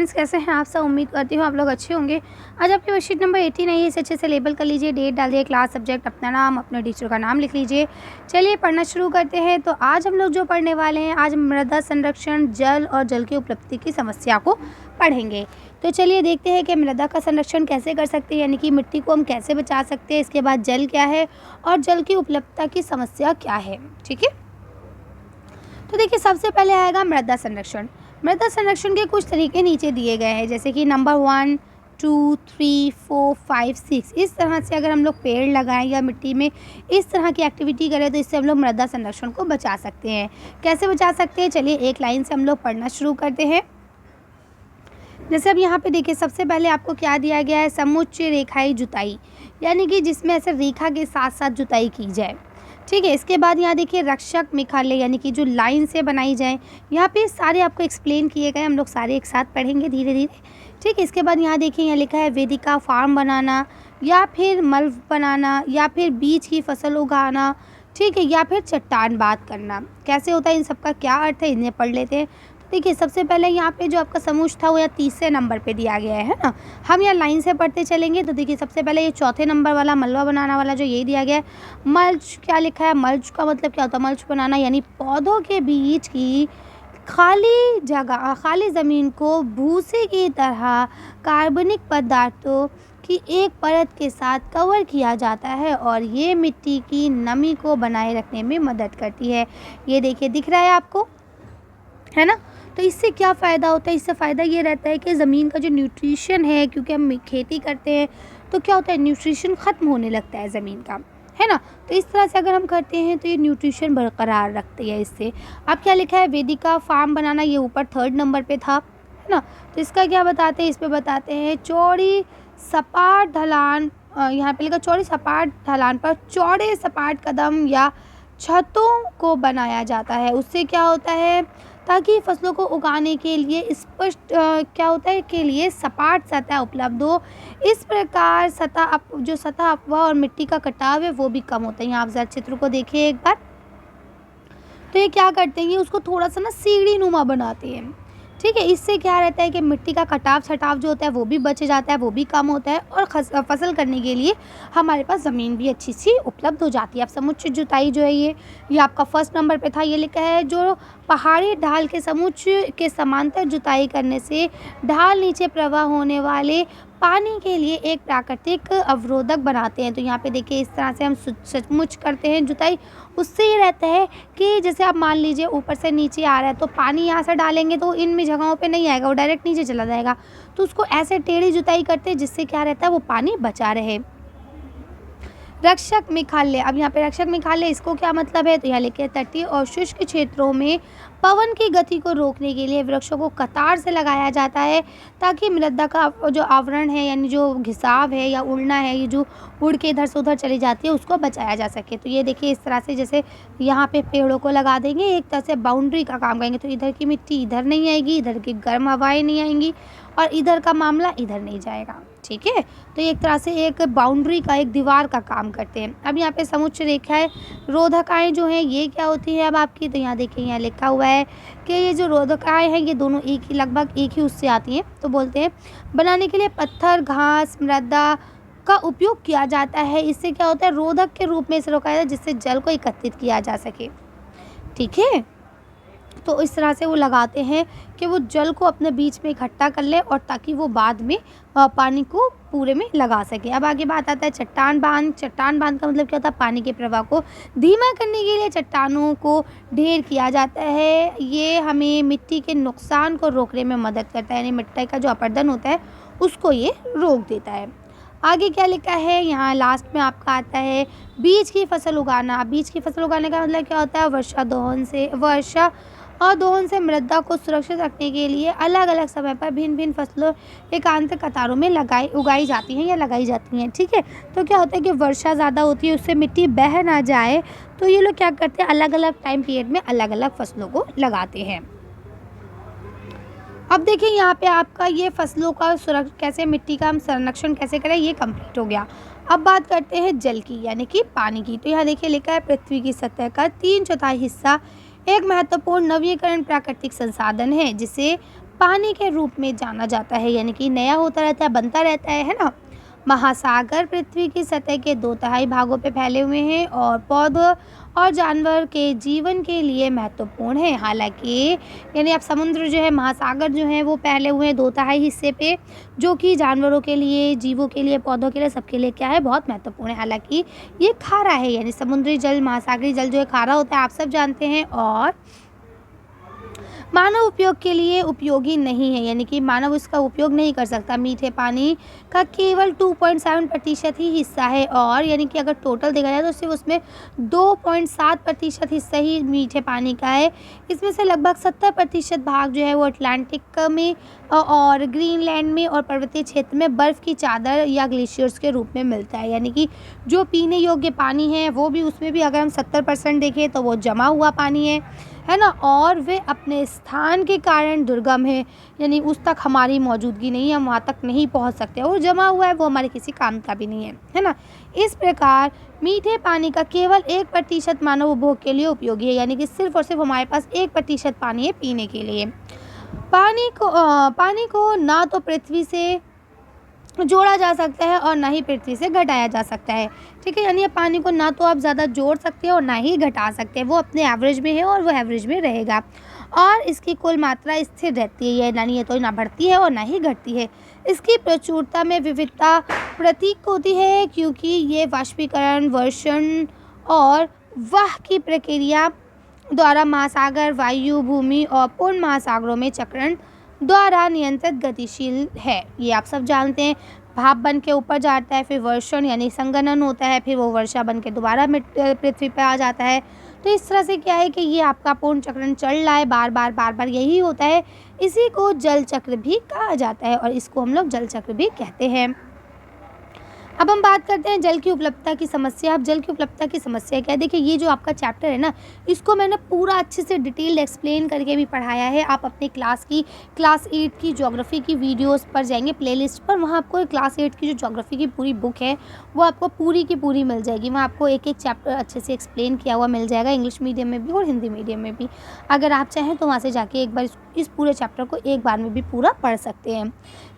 Friends, कैसे हैं आप सब। उम्मीद करती हूँ आप लोग अच्छे होंगे। आज आपकी वर्कशीट नंबर 18 है, इसे अच्छे से लेबल कर लीजिए, डेट डाल दिए, क्लास, सब्जेक्ट, अपना नाम, अपने टीचर का नाम लिख लीजिए। चलिए पढ़ना शुरू करते हैं। तो आज हम लोग जो पढ़ने वाले हैं, आज मृदा संरक्षण, जल और जल की उपलब्धि की समस्या को पढ़ेंगे। तो चलिए देखते हैं कि मृदा का संरक्षण कैसे कर सकते हैं, यानी कि मिट्टी को हम कैसे बचा सकते हैं। इसके बाद जल क्या है और जल की उपलब्धता की समस्या क्या है। ठीक है, तो देखिए सबसे पहले आएगा मृदा संरक्षण। मृदा संरक्षण के कुछ तरीके नीचे दिए गए हैं, जैसे कि नंबर 1, 2, 3, 4, 5, 6। इस तरह से अगर हम लोग पेड़ लगाएं या मिट्टी में इस तरह की एक्टिविटी करें तो इससे हम लोग मृदा संरक्षण को बचा सकते हैं। कैसे बचा सकते हैं, चलिए एक लाइन से हम लोग पढ़ना शुरू करते हैं। जैसे अब यहाँ पे देखिए सबसे पहले आपको क्या दिया गया है, समुच्चय रेखाई जुताई, यानी कि जिसमें ऐसे रेखा के साथ साथ जुताई की जाए। ठीक है, इसके बाद यहाँ देखिए रक्षक मेखाले, यानी कि जो लाइन से बनाई जाए। यहाँ पे सारे आपको एक्सप्लेन किए गए, हम लोग सारे एक साथ पढ़ेंगे धीरे धीरे। ठीक है, इसके बाद यहाँ देखिए यहाँ लिखा है वेदिका फार्म बनाना, या फिर मल्च बनाना, या फिर बीज की फसल उगाना। ठीक है, या फिर चट्टान बात करना। कैसे होता है, इन सब का क्या अर्थ है, इन्हें पढ़ लेते हैं। देखिए सबसे पहले यहाँ पे जो आपका समूच था वो यहाँ तीसरे नंबर पे दिया गया है ना। हम यहाँ लाइन से पढ़ते चलेंगे। तो देखिए सबसे पहले ये चौथे नंबर वाला मलबा बनाना वाला जो यही दिया गया है। मल्च क्या लिखा है, मल्च का मतलब क्या होता है, मल्च बनाना यानी पौधों के बीच की खाली जगह, खाली ज़मीन को भूसे की तरह कार्बनिक पदार्थों की एक परत के साथ कवर किया जाता है और ये मिट्टी की नमी को बनाए रखने में मदद करती है। ये देखिए दिख रहा है आपको, है ना। तो इससे क्या फ़ायदा होता है, इससे फ़ायदा ये रहता है कि ज़मीन का जो न्यूट्रिशन है, क्योंकि हम खेती करते हैं तो क्या होता है, न्यूट्रिशन ख़त्म होने लगता है ज़मीन का, है ना। तो इस तरह से अगर हम करते हैं तो ये न्यूट्रिशन बरकरार रखती है इससे। अब क्या लिखा है, वेदिका फार्म बनाना, ये ऊपर 3rd नंबर पे था, है ना। तो इसका क्या बताते हैं, इस पर बताते हैं चौड़ी सपाट ढलान, यहाँ पे लिखा चौड़ी सपाट ढलान पर चौड़े सपाट कदम या छतों को बनाया जाता है। उससे क्या होता है, ताकि फसलों को उगाने के लिए स्पष्ट क्या होता है के लिए सपाट सतह उपलब्ध हो। इस प्रकार जो सतह अपवाह और मिट्टी का कटाव है वो भी कम होता है। यहाँ आप जरा चित्र को देखिए एक बार। तो ये क्या करते हैं, ये उसको थोड़ा सा ना सीढ़ी नुमा बनाते हैं। ठीक है, इससे क्या रहता है कि मिट्टी का कटाव छटाव जो होता है वो भी बच जाता है, वो भी कम होता है और फसल करने के लिए हमारे पास ज़मीन भी अच्छी सी उपलब्ध हो जाती है। अब समुच्चय जुताई जो है ये आपका 1st नंबर पे था। ये लिखा है जो पहाड़ी ढाल के समुच्चय के समांतर जुताई करने से ढाल नीचे प्रवाह होने वाले पानी के लिए एक प्राकृतिक अवरोधक बनाते हैं। तो यहाँ पे देखिए इस तरह से हम सचमुच करते हैं जुताई। उससे ये रहता है कि जैसे आप मान लीजिए ऊपर से नीचे आ रहा है तो पानी यहाँ से डालेंगे तो इन जगहों पे नहीं आएगा, वो डायरेक्ट नीचे चला जाएगा। तो उसको ऐसे टेढ़ी जुताई करते हैं जिससे क्या रहता है, वो पानी बचा रहे। रक्षक मेखाल्य, अब यहाँ पे रक्षक मेखाल्य इसको क्या मतलब है, तो यहाँ लिखे तटीय और शुष्क क्षेत्रों में पवन की गति को रोकने के लिए वृक्षों को कतार से लगाया जाता है, ताकि मृदा का जो आवरण है, यानी जो घिसाव है या उड़ना है, ये जो उड़ के इधर से उधर चली जाती है, उसको बचाया जा सके। तो ये देखिए इस तरह से जैसे यहाँ पे पेड़ों को लगा देंगे, एक तरह से बाउंड्री का काम करेंगे, तो इधर की मिट्टी इधर नहीं आएगी, इधर की गर्म हवाएं नहीं आएंगी और इधर का मामला इधर नहीं जाएगा। ठीक है, तो एक तरह से एक बाउंड्री का, एक दीवार का काम करते हैं। अब यहाँ पे समुच्चय रेखाएं रोधकाएँ जो हैं ये क्या होती है अब आपकी, तो यहाँ देखिए यहाँ लिखा हुआ है कि ये जो रोधकाएँ हैं ये दोनों लगभग एक ही उससे आती हैं। तो बोलते हैं बनाने के लिए पत्थर, घास, मृदा का उपयोग किया जाता है। इससे क्या होता है, रोधक के रूप में इसे रोका जाता है जिससे जल को एकत्रित किया जा सके। ठीक है, तो इस तरह से वो लगाते हैं कि वो जल को अपने बीच में इकट्ठा कर ले और ताकि वो बाद में पानी को पूरे में लगा सके। अब आगे बात आता है चट्टान बांध। चट्टान बांध का मतलब क्या होता है, पानी के प्रवाह को धीमा करने के लिए चट्टानों को ढेर किया जाता है। ये हमें मिट्टी के नुकसान को रोकने में मदद करता है, यानी मिट्टी का जो अपरदन होता है उसको ये रोक देता है। आगे क्या लिखा है, यहाँ लास्ट में आपका आता है बीज की फसल उगाना। बीज की फसल उगाने का मतलब क्या होता है, वर्षा और दोहन से मृदा को सुरक्षित रखने के लिए अलग अलग समय पर भिन्न भिन्न फसलों एकांतर कतारों में उगाई जाती हैं या लगाई जाती हैं। ठीक है, तो क्या होता है कि वर्षा ज़्यादा होती है, उससे मिट्टी बह ना जाए, तो ये लोग क्या करते हैं, अलग अलग टाइम पीरियड में अलग अलग फसलों को लगाते हैं। अब देखिए यहाँ पे आपका ये फसलों का कैसे मिट्टी का हम संरक्षण कैसे करें ये कंप्लीट हो गया। अब बात करते हैं जल की, यानी कि पानी की। तो यहाँ देखिए लिखा है पृथ्वी की सतह का 3/4 हिस्सा एक महत्वपूर्ण नवीकरण प्राकृतिक संसाधन है जिसे पानी के रूप में जाना जाता है, यानी कि नया होता रहता है, बनता रहता है ना। महासागर पृथ्वी की सतह के 2/3 भागों पे फैले हुए हैं और पौधों और जानवर के जीवन के लिए महत्वपूर्ण है। हालांकि यानी अब समुद्र जो है, महासागर जो है वो फैले हुए हैं 2/3 हिस्से पे, जो कि जानवरों के लिए, जीवों के लिए, पौधों के लिए, सबके लिए क्या है, बहुत महत्वपूर्ण है। हालांकि ये खारा है, यानी समुद्री जल, महासागरीय जल जो है खारा होता है, आप सब जानते हैं, और मानव उपयोग के लिए उपयोगी नहीं है, यानी कि मानव इसका उपयोग नहीं कर सकता। मीठे पानी का केवल 2.7% ही हिस्सा है, और यानी कि अगर टोटल देखा जाए तो सिर्फ उसमें 2.7% हिस्सा ही मीठे पानी का है। इसमें से लगभग 70% भाग जो है वो अटलांटिक में और ग्रीनलैंड में और पर्वतीय क्षेत्र में बर्फ़ की चादर या ग्लेशियर्स के रूप में मिलता है। यानी कि जो पीने योग्य पानी है वो भी, उसमें भी अगर हम 70% देखें तो वो जमा हुआ पानी है ना, और वे अपने स्थान के कारण दुर्गम है, यानी उस तक हमारी मौजूदगी नहीं है, हम वहाँ तक नहीं पहुँच सकते, और जमा हुआ है वो हमारे किसी काम का भी नहीं है ना। इस प्रकार मीठे पानी का केवल 1% मानव उपभोग के लिए उपयोगी है, यानी कि सिर्फ और सिर्फ हमारे पास 1% पानी है पीने के लिए। पानी को ना तो पृथ्वी से जोड़ा जा सकता है और ना ही पृथ्वी से घटाया जा सकता है, ठीक है। यानी ये पानी को ना तो आप ज़्यादा जोड़ सकते हैं और ना ही घटा सकते हैं, वो अपने एवरेज में है और वो एवरेज में रहेगा, और इसकी कुल मात्रा स्थिर रहती है, यानी ये तो ना बढ़ती है और ना ही घटती है। इसकी प्रचुरता में विविधता प्रतीक होती है, क्योंकि ये वाष्पीकरण, वर्षण और वाह की प्रक्रिया द्वारा महासागर, वायु, भूमि और पूर्ण महासागरों में चक्रण द्वारा नियंत्रित गतिशील है। ये आप सब जानते हैं। भाप बन के ऊपर जाता है, फिर वर्षण यानी संघनन होता है, फिर वो वर्षा बन के दोबारा पृथ्वी पर आ जाता है। तो इस तरह से क्या है कि ये आपका पूर्ण चक्रण चल रहा है, बार बार यही होता है। इसी को जल चक्र भी कहा जाता है, और इसको हम लोग जल चक्र भी कहते हैं। अब हम बात करते हैं जल की उपलब्धता की समस्या। अब जल की उपलब्धता की समस्या क्या है, देखिए ये जो आपका चैप्टर है ना, इसको मैंने पूरा अच्छे से डिटेल एक्सप्लेन करके भी पढ़ाया है। आप अपने क्लास 8 की ज्योग्राफी की वीडियोस पर जाएंगे, प्लेलिस्ट पर, वहाँ आपको क्लास 8 की जो ज्योग्राफी की पूरी बुक है वो आपको पूरी की पूरी मिल जाएगी। वहाँ आपको एक एक चैप्टर अच्छे से एक्सप्लेन किया हुआ मिल जाएगा, इंग्लिश मीडियम में भी और हिंदी मीडियम में भी। अगर आप चाहें तो वहाँ से जाके एक बार इस पूरे चैप्टर को एक बार में भी पूरा पढ़ सकते हैं,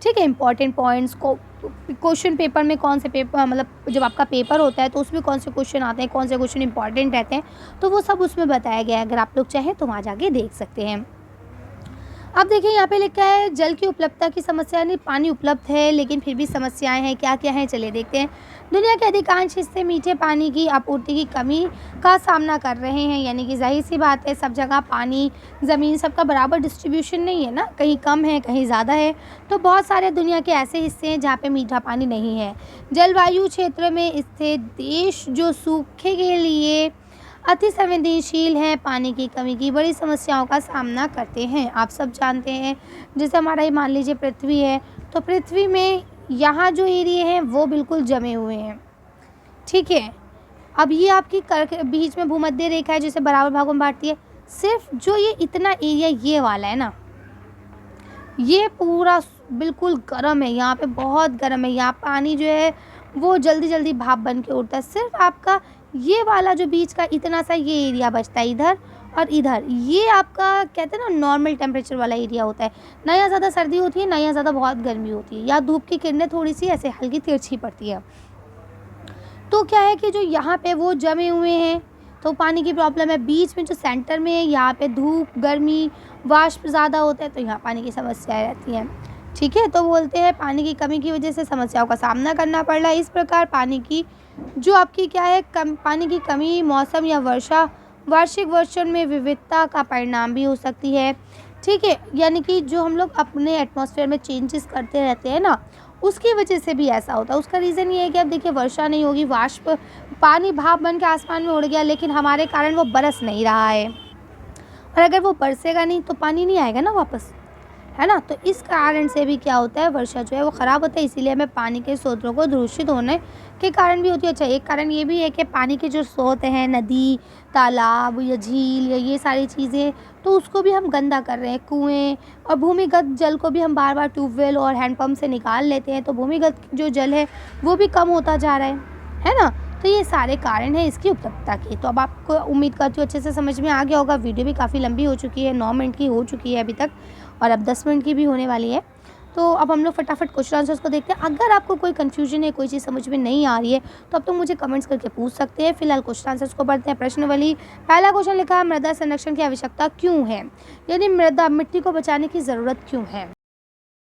ठीक है। इंपॉर्टेंट पॉइंट्स को क्वेश्चन पेपर में कौन से पेपर, मतलब जब आपका पेपर होता है तो उसमें कौन से क्वेश्चन आते हैं, कौन से क्वेश्चन इंपॉर्टेंट रहते हैं, तो वो सब उसमें बताया गया है। अगर आप लोग चाहें तो वहाँ जाके देख सकते हैं। अब देखिए यहाँ पे लिखा है जल की उपलब्धता की समस्या, यानी पानी उपलब्ध है लेकिन फिर भी समस्याएं हैं। क्या क्या हैं, चलिए देखते हैं। दुनिया के अधिकांश हिस्से मीठे पानी की आपूर्ति की कमी का सामना कर रहे हैं, यानी कि जाहिर सी बात है, सब जगह पानी, ज़मीन, सबका बराबर डिस्ट्रीब्यूशन नहीं है ना, कहीं कम है कहीं ज़्यादा है। तो बहुत सारे दुनिया के ऐसे हिस्से हैं जहाँ पे मीठा पानी नहीं है। जलवायु क्षेत्र में स्थित देश जो सूखे के लिए अति संवेदनशील है, पानी की कमी की बड़ी समस्याओं का सामना करते हैं। आप सब जानते हैं, जैसे हमारा ही मान लीजिए पृथ्वी है, तो पृथ्वी में यहाँ जो एरिया हैं वो बिल्कुल जमे हुए हैं, ठीक है। अब ये आपकी बीच में भूमध्य रेखा है जिसे बराबर भागों में बांटती है। सिर्फ जो ये इतना एरिया ये वाला है ना, ये पूरा बिल्कुल गर्म है, यहाँ पे बहुत गर्म है, यहाँ पानी जो है वो जल्दी जल्दी भाप बन के उड़ता है। सिर्फ आपका ये वाला जो बीच का इतना सा ये एरिया बचता है, इधर और इधर, ये आपका कहते हैं ना नॉर्मल टेम्परेचर वाला एरिया होता है। ना यहाँ ज़्यादा सर्दी होती है, ना यहाँ ज़्यादा बहुत गर्मी होती है, या धूप की किरणें थोड़ी सी ऐसे हल्की तिरछी पड़ती है। तो क्या है कि जो यहाँ पे वो जमे हुए हैं तो पानी की प्रॉब्लम है। बीच में जो सेंटर में है यहाँ पे धूप, गर्मी, वाष्प ज़्यादा होता है, तो यहाँ पानी की समस्याएं रहती हैं, ठीक है। तो बोलते हैं पानी की कमी की वजह से समस्याओं का सामना करना पड़ रहा है। इस प्रकार पानी की जो आपकी क्या है, पानी की कमी मौसम या वार्षिक वर्षण में विविधता का परिणाम भी हो सकती है, ठीक है। यानी कि जो हम लोग अपने एटमॉस्फेयर में चेंजेस करते रहते हैं ना, उसकी वजह से भी ऐसा होता है। उसका रीज़न ये है कि अब देखिए वर्षा नहीं होगी, पानी भाप बन के आसमान में उड़ गया, लेकिन हमारे कारण वो बरस नहीं रहा है, और अगर वो बरसेगा नहीं तो पानी नहीं आएगा ना वापस, है ना। तो इस कारण से भी क्या होता है, वर्षा जो है वो ख़राब होता है। इसीलिए हमें पानी के स्रोतों को दूषित होने के कारण भी होती है। अच्छा, एक कारण ये भी है कि पानी के जो स्रोत हैं, नदी, तालाब या झील या ये सारी चीज़ें, तो उसको भी हम गंदा कर रहे हैं। कुएँ और भूमिगत जल को भी हम बार बार ट्यूबवेल और हैंडपम्प से निकाल लेते हैं, तो भूमिगत जो जल है वो भी कम होता जा रहा है ना। तो ये सारे कारण हैं इसकी उपलब्धता के। तो अब आपको उम्मीद करती हूँ अच्छे से समझ में आ गया होगा। वीडियो भी काफ़ी लंबी हो चुकी है, 9 मिनट की हो चुकी है अभी तक और अब 10 मिनट की भी होने वाली है। तो अब हम लोग फटाफट क्वेश्चन आंसर्स को देखते हैं। अगर आपको कोई कन्फ्यूजन है, कोई चीज़ समझ में नहीं आ रही है तो आप तो मुझे कमेंट्स करके पूछ सकते हैं। फिलहाल क्वेश्चन आंसर्स को पढ़ते हैं। प्रश्नावली, पहला क्वेश्चन लिखा है, मृदा संरक्षण की आवश्यकता क्यों है, यानी मिट्टी को बचाने की ज़रूरत क्यों है।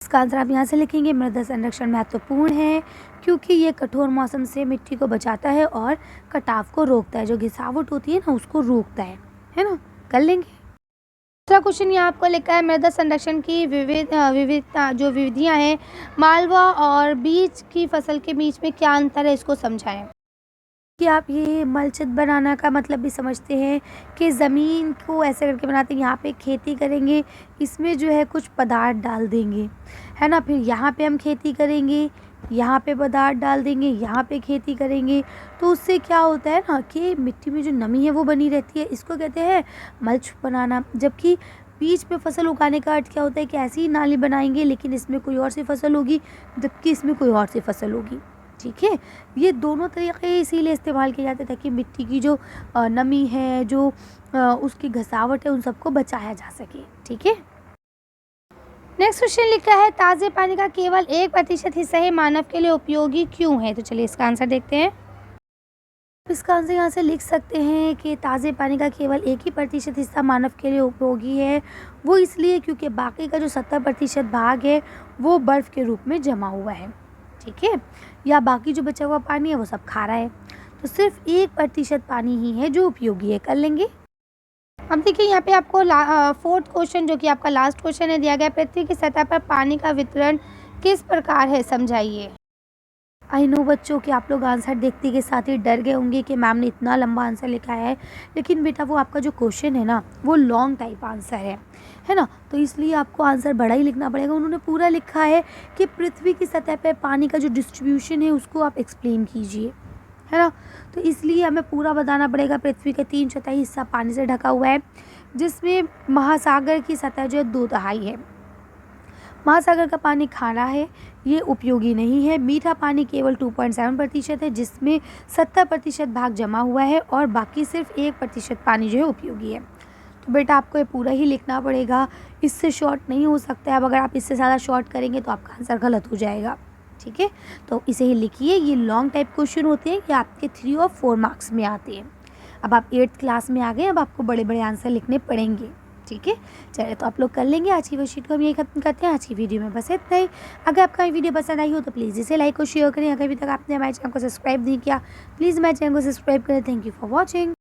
इसका आंसर आप यहाँ से लिखेंगे, मृदा संरक्षण महत्वपूर्ण है क्योंकि ये कठोर मौसम से मिट्टी को बचाता है और कटाव को रोकता है, जो घिसावट होती है ना उसको रोकता है ना। कर लेंगे। दूसरा क्वेश्चन यहाँ आपको लिखा है, मृदा संरक्षण की विविधता जो विधियाँ हैं, मालवा और बीज की फसल के बीच में क्या अंतर है, इसको समझाएं। कि आप ये मल्चित बनाना का मतलब भी समझते हैं कि ज़मीन को ऐसे करके बनाते हैं, यहाँ पे खेती करेंगे, इसमें जो है कुछ पदार्थ डाल देंगे, है ना, फिर यहाँ पे हम खेती करेंगे, यहाँ पे पदार्थ डाल देंगे, यहाँ पे खेती करेंगे, तो उससे क्या होता है ना कि मिट्टी में जो नमी है वो बनी रहती है। इसको कहते हैं मल्च बनाना। जबकि बीच में फसल उगाने का अर्थ क्या होता है कि ऐसी ही नाली बनाएंगे लेकिन इसमें कोई और सी फसल होगी जबकि इसमें कोई और सी फसल होगी। ठीक है, ये दोनों तरीके इसीलिए इस्तेमाल किए जाते हैं ताकि मिट्टी की जो नमी है, जो उसकी घसावट है, उन सबको बचाया जा सके। ठीक है। नेक्स्ट क्वेश्चन लिखा है, ताज़े पानी का केवल 1% हिस्सा ही मानव के लिए उपयोगी क्यों है। तो चलिए इसका आंसर देखते हैं। इसका आंसर यहाँ से लिख सकते हैं कि ताज़े पानी का केवल 1% हिस्सा मानव के लिए उपयोगी है। वो इसलिए क्योंकि बाकी का जो 70% भाग है वो बर्फ़ के रूप में जमा हुआ है। ठीक है, या बाकी जो बचा हुआ पानी है वो सब खारा है। तो सिर्फ 1% पानी ही है जो उपयोगी है। कर लेंगे। अब देखिए यहाँ पे आपको फोर्थ क्वेश्चन जो कि आपका लास्ट क्वेश्चन है दिया गया, पृथ्वी की सतह पर पानी का वितरण किस प्रकार है, समझाइए। आई नो बच्चों कि आप लोग आंसर देखते के साथ ही डर गए होंगे कि मैम ने इतना लंबा आंसर लिखा है, लेकिन बेटा वो आपका जो क्वेश्चन है ना वो लॉन्ग टाइप आंसर है ना, तो इसलिए आपको आंसर बड़ा ही लिखना पड़ेगा। उन्होंने पूरा लिखा है कि पृथ्वी की सतह पर पानी का जो डिस्ट्रीब्यूशन है उसको आप एक्सप्लेन कीजिए, है ना, तो इसलिए हमें पूरा बताना पड़ेगा। पृथ्वी का 3/4 हिस्सा पानी से ढका हुआ है, जिसमें महासागर की सतह जो है 2/3 है। महासागर का पानी खारा है, ये उपयोगी नहीं है। मीठा पानी केवल 2.7% है, जिसमें 70% भाग जमा हुआ है और बाकी सिर्फ 1% पानी जो है उपयोगी है। तो बेटा आपको ये पूरा ही लिखना पड़ेगा, इससे शॉर्ट नहीं हो सकता है। अब अगर आप इससे ज़्यादा शॉर्ट करेंगे तो आपका आंसर गलत हो जाएगा। ठीक है, तो इसे ही लिखिए। ये लॉन्ग टाइप क्वेश्चन होते हैं, ये आपके 3 और 4 मार्क्स में आते हैं। अब आप 8th क्लास में आ गए, अब आपको बड़े बड़े आंसर लिखने पड़ेंगे। ठीक है, चलिए तो आप लोग कर लेंगे। आज की वर्कशीट को हम यही खत्म करते हैं। आज की वीडियो में बस इतना ही। अगर आपका वीडियो पसंद आई हो तो प्लीज़ इसे लाइक और शेयर करें। अगर अभी तक आपने हमारे चैनल को सब्सक्राइब नहीं किया, प्लीज़ हमारे चैनल को सब्सक्राइब करें। Thank you for watching.